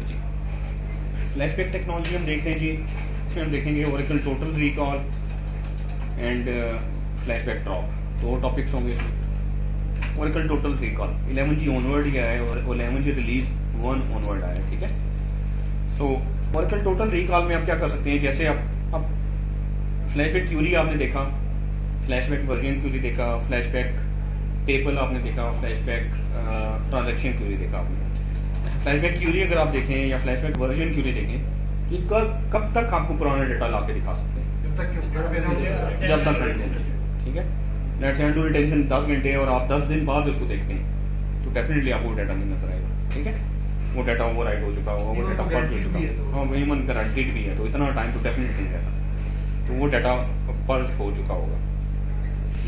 जी flashback technology हम देख रहे हैं जी, इसमें हम देखेंगे Oracle total recall and flashback drop, दो टॉपिक्स होंगे इसमें। ओरेकल टोटल रिकॉल 11 जी ऑनवर्ड ही आया है और 11 जी रिलीज 1 ऑनवर्ड आया है, ठीक है। सो ओरेकल टोटल रिकॉल में आप क्या कर सकते हैं, जैसे आप फ्लैशबैक थ्योरी आपने देखा, फ्लैशबैक वर्जन थ्योरी देखा, फ्लैशबैक टेबल आपने देखा, फ्लैशबैक ट्रांजैक्शन थ्योरी देखा आपने। फ्लैशबैक थ्योरी अगर आप देखें या फ्लैशबैक वर्जन थ्योरी देखें कि कब तक आपको पुराना डेटा ला के दिखा सकते हैं, जब तक रन है, ठीक है। लेट्स से अनडू रिटेंशन 10 घंटे और आप 10 दिन बाद उसको देखते हैं तो डेफिनेटली आपको डाटा नहीं नजर आएगा, ठीक है। वो डाटा ओवरराइट हो चुका होगा, वो डाटा फर्ज हो चुका होगा, हाँ ह्यूमन गारंटीड भी है, तो इतना टाइम तो डेफिनेटली नहीं रहता, तो वो डाटा फर्ज हो चुका होगा।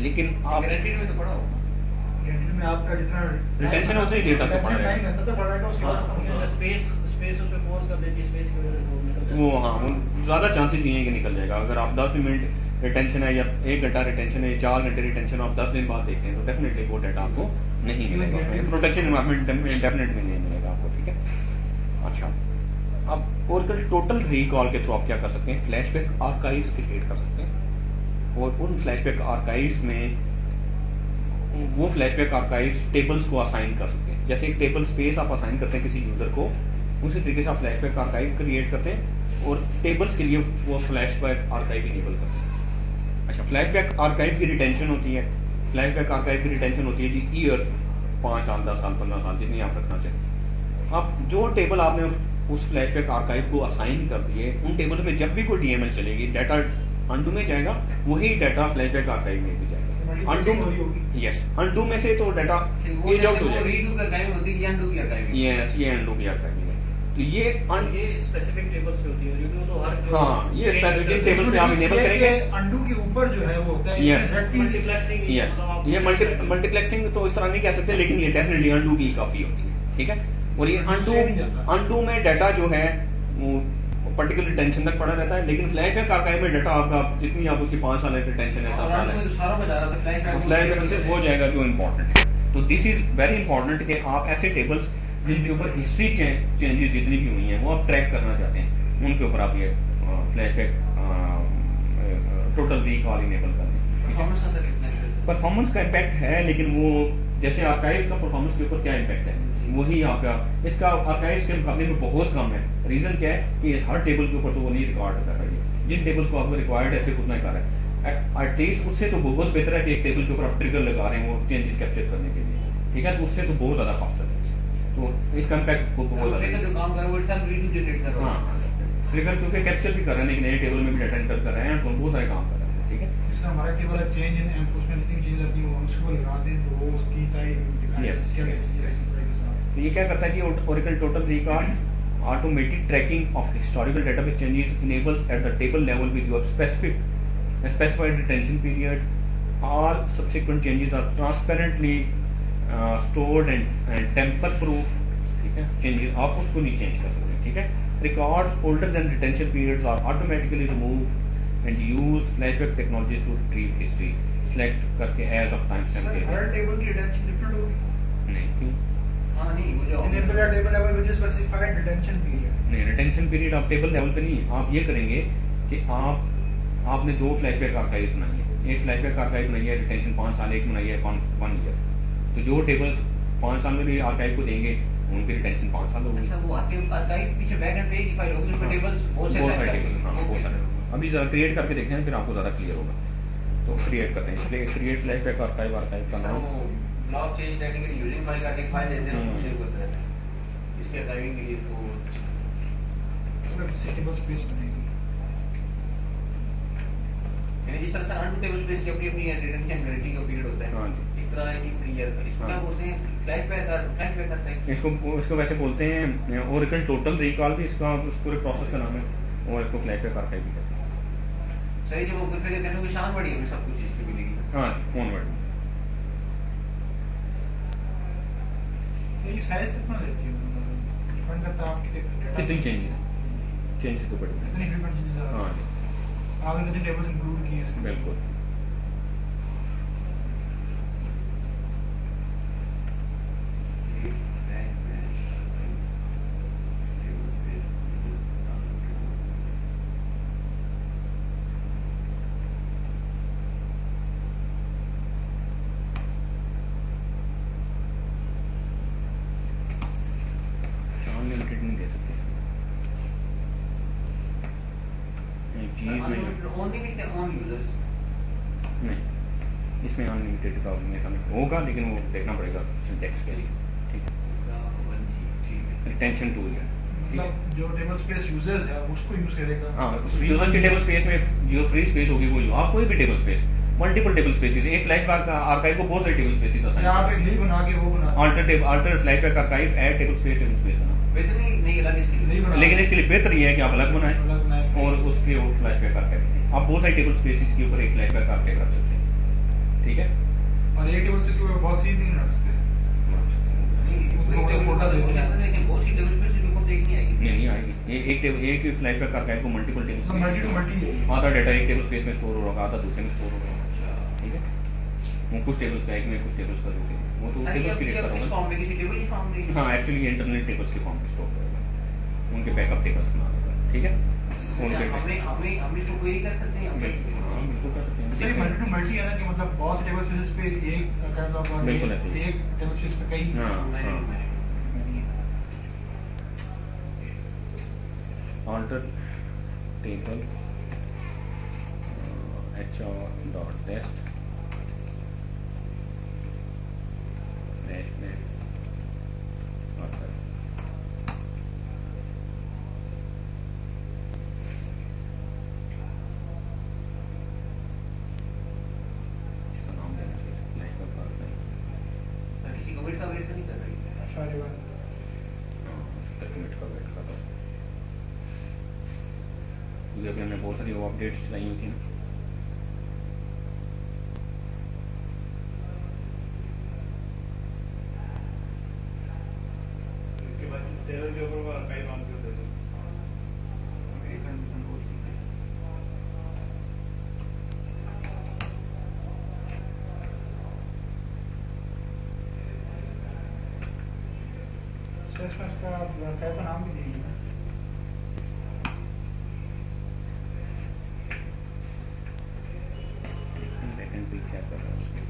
लेकिन आप गारंटीड में तो पड़ा होगा, में आपका जितना रिटेंशन उतना ही डेटा तो पड़ा टाइम है, रहता तो बढ़ाएगा उसके बाद स्पेस उसमें फोर्स कर देती है, स्पेस की वजह से वो निकल जाता है। वो हाँ वो ज्यादा चांसेस नहीं है कि निकल जाएगा। अगर आप 10 मिनट रिटेंशन है या 1 घंटा रिटेंशन है, 4 घंटे रिटेंशन आप 10 दिन बाद देखते हैं तो डेफिनेटली वो डाटा आपको नहीं मिलेगा, उसमें प्रोटेक्शन एनवायरमेंट डेफिनेटली नहीं मिलेगा आपको, ठीक है। अच्छा, अब ओरेकल टोटल रिकॉल के थ्रू आप क्या कर सकते हैं, फ्लैशबैक आर्काइव्स क्रिएट कर सकते हैं और उन फ्लैशबैक आर्काइव्स में वो फ्लैशबैक आर्काइव्स टेबल्स को असाइन कर सकते हैं। जैसे एक टेबल स्पेस आप असाइन करते हैं किसी यूजर को, उसी तरीके से आप फ्लैशबैक आर्काइव क्रिएट करते हैं और टेबल्स के लिए वो फ्लैशबैक आर्काइव इनेबल करते हैं। अच्छा, फ्लैशबैक आर्काइव की रिटेंशन होती है, फ्लैशबैक आर्काइव की रिटेंशन होती है जी ईयर्स, 5 साल 10 साल 15 साल जितनी आप रखना चाहिए। अब जो टेबल आपने उस फ्लैशबैक आर्काइव को असाइन कर दिए, उन टेबल में जब भी कोई डीएमएल चलेगी डाटा अनडू में जाएगा, वही डाटा फ्लैशबैक आर्काइव में भी जाएगा। अनडू यस, अनडू में से तो डाटा पेज आउट हो जाएगा, रीडू की आर्काइव होती है या अनडू की आर्काइव? यस, ये अनडू की आर्काइव है। तो ये स्पेसिफिक टेबल्स पे होती है, रीडू तो हर हाँ ये स्पेसिफिक टेबल पे आप इनेबल करेंगे। अंडू के ऊपर जो है वो होता है यस मल्टीप्लेक्सिंग, यस, ये मल्टीप्लेक्सिंग तो इस तरह नहीं कह सकते, लेकिन ये डेफिनेटली अनडू की कॉपी होती है, ठीक है। और ये अनडू में डाटा जो है वो पर्टिकुलर टेंशन तक पड़ा रहता है, लेकिन फ्लैशबैक आर्काइव में डाटा आपका जितनी आप उसकी 5 साल की टेंशन है, 10 साल है, फ्लैशबैक से हो जाएगा जो इम्पोर्टेंट है। तो दिस इज वेरी इंपॉर्टेंट कि आप ऐसे टेबल्स जिनके ऊपर हिस्ट्री चेंजेस जितनी भी हुई हैं वो आप ट्रैक करना चाहते हैं, उनके ऊपर आप ये फ्लैशबैक टोटल रिकॉल इनेबल कर दें। परफॉर्मेंस का इम्पैक्ट है, लेकिन वो जैसे आर्काइव्स का परफॉर्मेंस के ऊपर क्या इम्पैक्ट है वही आपका इसका आर्काइव्स के मुकाबले में बहुत कम है। रीजन क्या है कि हर टेबल के ऊपर तो वो नहीं रिकॉर्ड कर रही है, जिन टेबल्स को आपको रिक्वायर्ड है सिर्फ उतना ही कर रहा है। एटलीस्ट उससे तो बहुत बेहतर है कि एक टेबल के ऊपर आप ट्रिगर लगा रहे हैं वो चेंजेस कैप्चर करने के लिए, ठीक है। तो उससे तो बहुत ज्यादा फास्टर है, तो इसका इम्पैक्ट बहुत ज्यादा। हाँ, ट्रिगर क्योंकि कैप्चर भी कर रहे हैं, लेकिन नए टेबल में भी डाटा एंटर कर रहे हैं, तो बहुत सारे काम कर रहे हैं, ठीक है। हमारा टेबल है चेंज इन एनफोर्समेंट जितनी चीजें आती हैं वो उसको लगा दें तो वो उसकी साइड तो ये क्या करता है कि Oracle total recall automated tracking of historical database changes enables at the table level with your specified retention period, all subsequent changes are transparently stored and tamper proof, ठीक है। चेंजेस आप उसको नहीं चेंज कर सकते, ठीक है। Records older than retention periods are automatically remove and use flashback technologies to retrieve history select करके एज ऑफ टाइम स्टैम्प के हर टेबल की रिटेंशन डिफरेंट होगी नहीं, क्यों? हाँ नहीं, वो जो table level with specified retention period नहीं, रिटेंशन पीरियड आप टेबल लेवल पे नहीं, आप ये करेंगे कि आपने 2 फ्लैशबैक आर्काइव बनाई है, एक फ्लैशबैक आर्काइव बनाई है रिटेंशन 5 साल, एक बनाई है 1 ईयर, तो जो टेबल्स 5 साल में भी आर्काइव को देंगे उनकी रिटेंशन 5 साल होगी। अच्छा, वो आर्काइव पीछे बैकएंड पे एक फाइल होगी, उसमें टेबल्स बहुत सारे अभी जरा क्रिएट करके देखते हैं, फिर आपको ज्यादा क्लियर होगा। तो क्रिएट करते हैं, इसलिए क्रिएट फ्लैशबैक आर्काइव का नाम ब्लॉक चेंज करने के लिए यूजिंग फाइल का एक फाइल देते हैं, उसको सेव करते रहते हैं। इसके आर्काइविंग के लिए इसको टेबल स्पेस बनेगी, यानी जिस तरह से अनडू टेबल स्पेस की अपनी अपनी रिटेंशन गारंटी का पीरियड होता है, हाँ जी। इस तरह एक ईयर इसको क्या बोलते हैं, फ्लैशबैक करते हैं इसको वैसे बोलते हैं ओरेकल टोटल रिकॉल भी इसका उस पूरे प्रोसेस का नाम है, और इसको फ्लैशबैक आर्काइव भी कहते हैं। सही, जब वो फिर कहते हैं कि शान बड़ी है सब कुछ इसकी मिलेगी। हाँ, ऑनवर्ड ये साइज कितना लेती है, डिपेंड करता है आपके कितनी चेंजेस के ऊपर, कितनी फ्रीक्वेंट चेंजेस हाँ जी, आपने कितने टेबल्स इंक्लूड किए हैं इसमें। बिल्कुल। कीज में ओनली विद ऑन यूजर्स। नहीं, इसमें अनलिमिटेड का होगा, लेकिन वो देखना पड़ेगा सिंटेक्स के लिए। ठीक है, रिटेंशन टूल है। मतलब जो टेबल स्पेस यूजर्स है उसको यूज करेगा। हाँ, यूजर की टेबल स्पेस में जो फ्री स्पेस होगी वो आप कोई भी table space, multiple table spaces, एक फ्लैशबैक आर्काइव को बहुत सारे टेबल स्पेसेस या आप एक लिस्ट बना के वो बना alter flashback archive add table space बना। बेहतर नहीं अलग इसके लिए। नहीं बना। लेकिन इसके लिए बेहतर ये है कि आप अलग अलग बनाएं बनाएं। और उसके और फ्लैशबैक आर्काइव आप बहुत सारे टेबल स्पेसेस के ऊपर एक फ्लैशबैक आर्काइव रख सकते हैं। ठीक है, और एक टेबल स्पेस के ऊपर बहुत सी नहीं रख सकते। नहीं आएगी, एक ही फ्लैशबैक आर्काइव को multiple table multi to multi है। आधा डाटा एक टेबल स्पेस में स्टोर हो रहा आधा दूसरे में स्टोर हो रहा। ठीक है, वो कुछ टेबल्स का एक में कुछ टेबल्स का दूसरे में, वो तो टेबल्स क्रिएट करूंगा। हाँ, एक्चुअली ये इंटरनल टेबल्स के फॉर्म में स्टोर करेगा, उनके बैकअप टेबल्स बना देगा। ठीक है, हमने क्वेरी कर सकते हैं। बिल्कुल कर सकते हैं। सिर्फ मल्टी टू मल्टी है ना, कि मतलब बहुत टेबल स्पेस पे एक बिल्कुल ऐसे ही। एक टेबल स्पेस पे कई। हाँ, alter table hr.test flashback author। इसका नाम देना चाहिए flashback author। किसी कमिट का वेट नहीं कर रही। सारे बात कमिट का वेट कर रहा है, क्योंकि अभी हमने बहुत सारी वो अपडेट्स चलाई हुई थी ना। इसके बाद इस टेबल के ऊपर वो आर्काइव ऑन कर देते हैं। का नाम भी देंगे ना। बैकएंड पे क्या कर रहा है उसके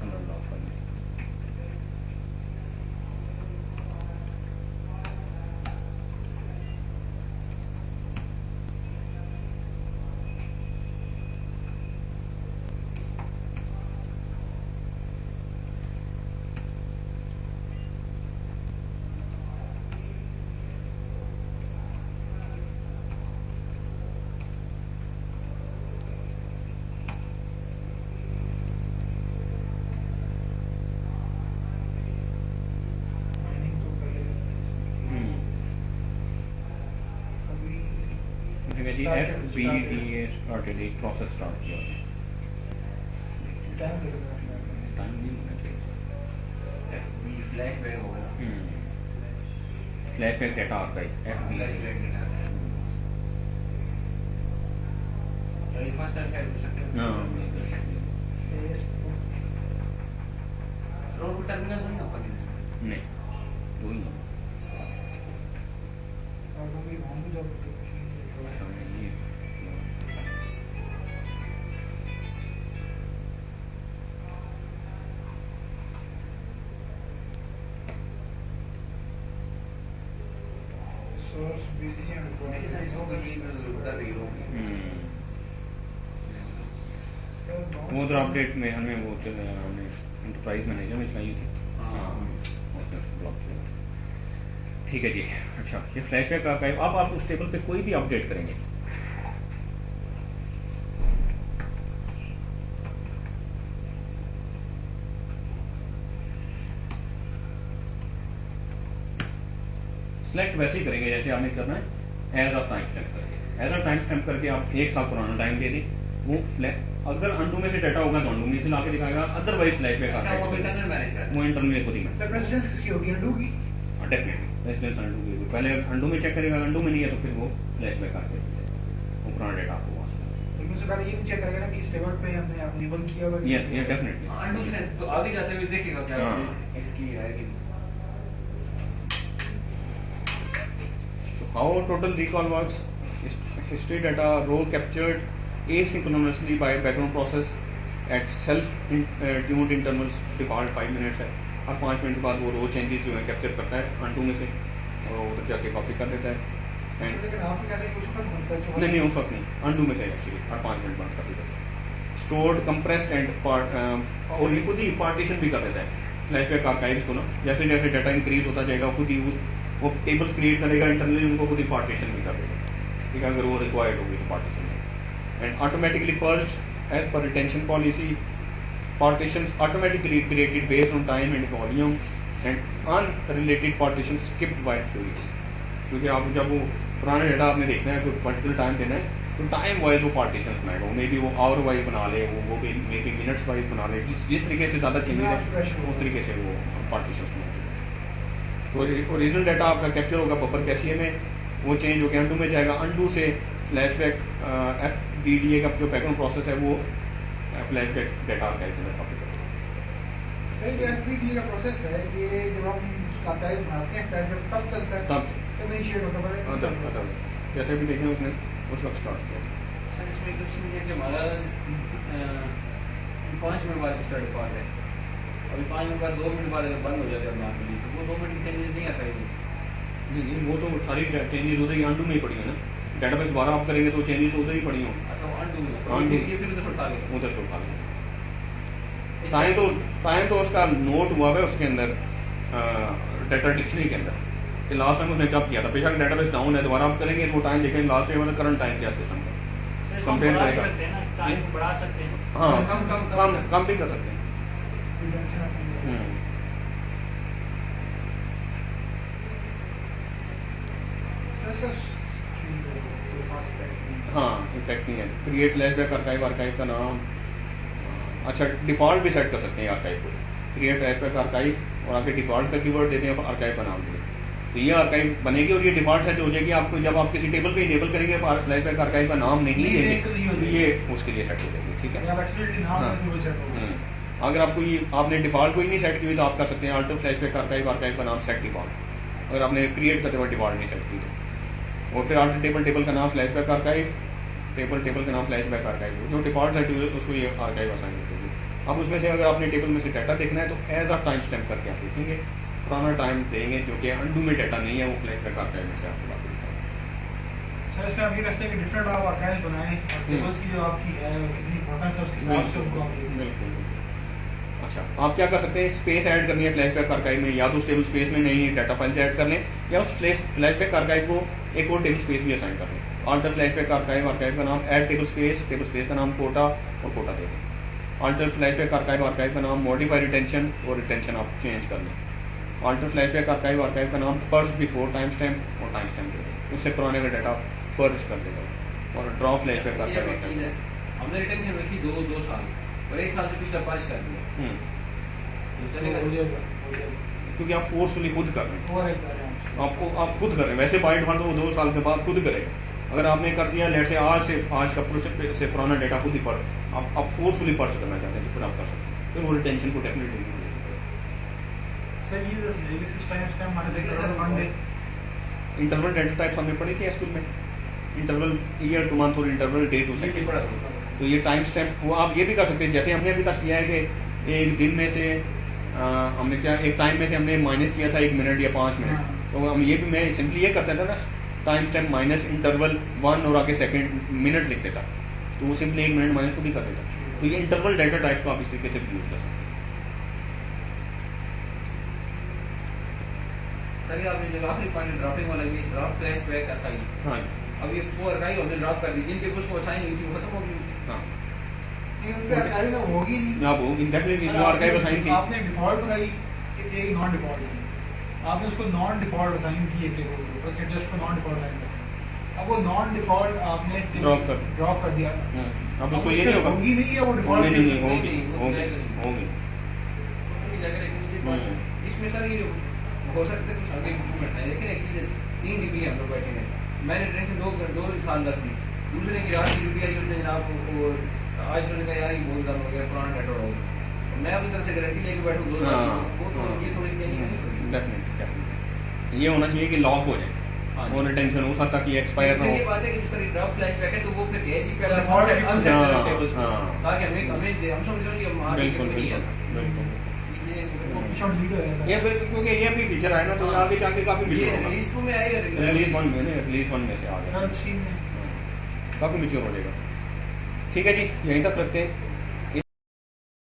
अंदर लॉग फाइल में। जी FBDA started एक प्रोसेस स्टार्ट किया टाइम लगेगा। टाइम नहीं होना चाहिए। फ्लैशबैक होगा। Flashback data archive first time शायद हो सकते हैं। हाँ, रोड टर्मिनल नहीं होगा नहीं वही है। और तुम भी वहाँ पे जाओ। सोर्स बिजी है वो उधर अपडेट में हमें वो चल रहा हमने इंटरप्राइज मैनेजर में चलाई थी। हाँ, उसने ब्लॉक किया। ठीक है जी। अच्छा, ये फ्लैशबैक आर्काइव अब आप उस टेबल पे कोई भी अपडेट करेंगे, सिलेक्ट वैसे ही करेंगे जैसे आपने करना है एज ऑफ टाइम स्टैम्प करके। एज ऑफ टाइम स्टैम्प करके आप एक साल पुराना टाइम दे दें। वो अगर अंडू में से डाटा होगा तो अंडू में से लाके दिखाएगा, अदरवाइज फ्लैशबैक आर्काइव वो इंटरनल खुद ही में। सर प्रेसिडेंस किसकी होगी, अंडू की? डेफिनेटली प्रेसिडेंस अंडू की। पहले अंडू में चेक करेगा, अंडू में नहीं है तो फिर वो फ्लैशबैक आर्काइव वो पुराना डाटा आपको वहां से। लेकिन उससे पहले ये चेक करेगा ना कि इस टेबल पे हमने अवेलेबल किया हुआ है। यस ये डेफिनेटली अंडू से तो आगे जाते हुए देखेगा क्या हाँ। इसकी है कि how total recall works, history data row captured asynchronously by background process at self tuned intervals, default 5 minutes है। हर 5 मिनट के बाद वो रो चेंजेस जो है कैप्चर करता है अंडू में से और उधर जाके कॉपी कर देता है। एंड लेकिन आप कहते हैं कुछ फर्क बनता है नहीं उस वक्त नहीं, अंडू में से एक्चुअली और 5 मिनट बाद कर देता है स्टोर्ड कंप्रेस्ड एंड और ये खुद ही पार्टीशन भी कर देता है फ्लैशबैक आर्काइव्स को ना, जैसे जैसे डाटा इंक्रीज होता जाएगा खुद ही वो टेबल्स क्रिएट करेगा इंटरनली, उनको खुद ही पार्टीशन भी कर देगा, ठीक है, अगर वो रिक्वायर्ड होगी तो पार्टीशन में। And automatically purged as per retention policy, partitions automatically created based on time and volume and unrelated partitions skipped by queries, क्योंकि आप जब वो पुराना डेटा आपने देखना है कोई पर्टिकुलर टाइम देना है तो टाइम वाइज वो पार्टीशन बनाएगा, मे बी वो आवर वाइज बना ले, वो मे बी मिनट्स वाइज बना ले, जिस तरीके से ज़्यादा चेंजेस है उस तरीके से वो पार्टीशन बनाएगा। तो ओरिजिनल डाटा आपका कैप्चर होगा बफर कैशिए में, वो चेंज होकर अंडू में जाएगा, अंडू से फ्लैशबैक FBDA का जो बैकग्राउंड प्रोसेस है वो फ्लैशबैक डाटा आर्काइव में कॉपी करता है। जो FBDA का प्रोसेस है ये जब हम आर्काइव बनाते हैं फ्लैशबैक तब चलता है, तब इनिशिएट होता है, तब जैसे भी देखें उसने उस वक्त स्टार्ट किया। सर इसमें कुछ नहीं है कि हमारा 5 मिनट बाद स्टार्ट हुआ है, अभी 5 मिनट बाद 2 मिनट बाद अगर बंद हो जाता है नॉर्मली तो वो 2 मिनट के चेंजेस नहीं आता है। नहीं वो तो सारी चेंजेस उधर ही अंडू में ही पड़ी है ना, डेटाबेस दोबारा आप करेंगे तो चेंजेस उधर ही पड़ी हों, अच्छा वो अंडू अंडू ये फिर उधर उठा लेगा। उधर से उठा लेंगे। टाइम तो उसका नोट हुआ है उसके अंदर डाटा डिक्शनरी के अंदर कि लास्ट टाइम उसने कब किया था, बेशक डेटाबेस डाउन है दोबारा आप करेंगे वो टाइम देखेंगे लास्ट टाइम मतलब करंट टाइम क्या सिस्टम का कंपेयर करेगा, टाइम बढ़ा सकते हैं। हाँ कम भी कर सकते हैं। हाँ इफेक्ट नहीं है। क्रिएट फ्लैशबैक आर्काइव, आर्काइव का नाम अच्छा डिफॉल्ट भी सेट कर सकते हैं आर्काइव को, क्रिएट फ्लैशबैक आर्काइव और आगे डिफॉल्ट का कीवर्ड देते हैं आर्काइव का नाम देते हैं, तो ये आर्काइव बनेगी और ये डिफॉल्ट सेट हो जाएगी। आपको जब आप किसी टेबल पे इनेबल करेंगे फ्लैशबैक आर्काइव का नाम नहीं देंगे तो ये उसके लिए सेट हो जाएगी, ठीक है। अगर आपको ये आपने डिफॉल्ट कोई नहीं सेट की हुई तो आप कर सकते हैं अल्टर फ्लैशबैक आर्काइव, आर्काइव का नाम सेट डिफॉल्ट, अगर आपने क्रिएट करते हुए डिफॉल्ट नहीं सेट की तो। और फिर अल्टर टेबल, टेबल का नाम फ्लैशबैक आर्काइव, टेबल, टेबल का नाम फ्लैशबैक आर्काइव, जो डिफॉल्ट सेट हुई है उसको ये आर्काइव असाइन करेगी। अब उसमें से अगर आपने टेबल में से डाटा देखना है तो एज अ टाइम स्टैम्प करके आप देखेंगे, पुराना टाइम देंगे जो कि अंडू में डाटा नहीं है, वो फ्लैशबैक आर्काइव में से आपको बात सर इसमें आप ये कहते हैं कि डिफरेंट आप आर्काइव्स बनाएं और टेबल्स की जो आपकी है कितनी इंपॉर्टेंस है उसके हिसाब से उनको आप बिल्कुल। अच्छा आप क्या कर सकते हैं, स्पेस ऐड करनी है फ्लैशबैक आर्काइव में, या तो उस टेबल स्पेस में नई डाटा फाइल्स ऐड कर लें या उस फ्लैशबैक आर्काइव को एक और टेबल स्पेस भी असाइन कर लें। अल्टर फ्लैशबैक आर्काइव, आर्काइव का नाम ऐड टेबल स्पेस का नाम कोटा और कोटा दे दें। अल्टर फ्लैशबैक आर्काइव, आर्काइव का नाम मॉडिफाई रिटेंशन और रिटेंशन आप चेंज कर लें। अल्टर फ्लैशबैक आर्काइव, आर्काइव का नाम पर्ज बिफोर टाइम स्टैम्प और टाइम स्टैम्प दे दें, उससे पुराने का डाटा पर्ज कर देगा। और ड्रॉ फ्लैशबैक आर्काइव, हमने रिटेंशन रखी 2 साल और 1 साल से पिछला पर्ज कर दिया तो चलेगा, क्योंकि आप फोर्सफुली खुद कर रहे हैं, और एक बार आपको आप खुद कर रहे हैं। वैसे बाय डिफॉल्ट वो 2 साल के बाद खुद करेगा, अगर आपने कर दिया लेट से आज का से पुराना डाटा खुद ही पढ़, आप फोर्सफुली पर्च करना चाहते हैं तो फिर आप कर सकते हैं, फिर वो रिटेंशन को डेफिनेटली नहीं मिलेगी। सर ये सिस्टम टाइम स्टैम्प हमारे से इंटरवल डाटा टाइप्स हमने पढ़ी थी स्कूल में, इंटरवल ईयर टू मंथ और इंटरवल डे टू सेकंड, तो ये टाइम स्टैम्प वो आप ये भी कर सकते हैं जैसे हमने अभी तक किया है कि एक दिन में से हमने क्या एक टाइम में से हमने माइनस किया था 1 मिनट या 5 मिनट, तो हम ये भी मैं सिंपली ये करता था ना टाइम स्टैम्प माइनस इंटरवल 1 और आगे सेकंड मिनट लिख देता, तो वो सिंपली 1 मिनट माइनस को भी कर देता। तो ये इंटरवल डाटा टाइप्स को आप इस तरीके से यूज कर सकते हैं। सर आपने जो आखिरी पॉइंट ड्रॉपिंग वाला ये ड्रॉप फ्लैशबैक असाइन, हाँ अब ये वो आर्काइव हमने ड्रॉप कर दी जिनके कुछ को असाइन हुई थी वो खत्म हो गई। हाँ उनके आर्काइव में होगी नहीं, ना वो इंडेफिनिटली जो आर्काइव असाइन थी आपने डिफॉल्ट बनाई एक नॉन डिफॉल्ट, आपने उसको नॉन डिफॉल्ट असाइन की एक टेबल को, ओके जस्ट को नॉन डिफॉल्ट असाइन कर, अब वो नॉन डिफॉल्ट आपने ड्रॉप कर दिया, अब उसको ये नहीं होगा, होगी नहीं है वो डिफॉल्ट नहीं होगी होगी। इसमें सर ये हो सकता है कुछ आगे इम्प्रूवमेंट है, लेकिन एक चीज 3 डिग्री हम लोग बैठे हैं, मैंने ट्रेन से 2 साल लग दी, दूसरे की रात की ड्यूटी आई उसने जनाब को आज उन्होंने कहा यार ये बहुत दम हो गया पुराना नेट हो गया, मैं अपनी तरफ से गारंटी लेके बैठूँ 2 साल, वो तो ये थोड़ी डेफिनेटली ये होना चाहिए कि लॉक हो जाए और रिटेंशन हो सकता कि एक्सपायर ना हो। ये बात है कि जिस तरह ड्रॉप फ्लैशबैक है तो वो फिर है कि पहला Default अनसेट टेबल्स हाँ ताकि हमें हम समझ लो ये बिल्कुल बिल्कुल बिल्कुल ऑफिशियल वीडियो है सर। ये बिल्कुल, क्योंकि ये भी फीचर आया ना तो आगे जाके काफी ये मिच्योर होगा। रिलीज 2 में आई है रिलीज 1 में नहीं, रिलीज 1 में से आ गया, थर्ड स्ट्रीम में काफी मिच्योर हो जाएगा। ठीक है जी, यहीं तक रखते हैं।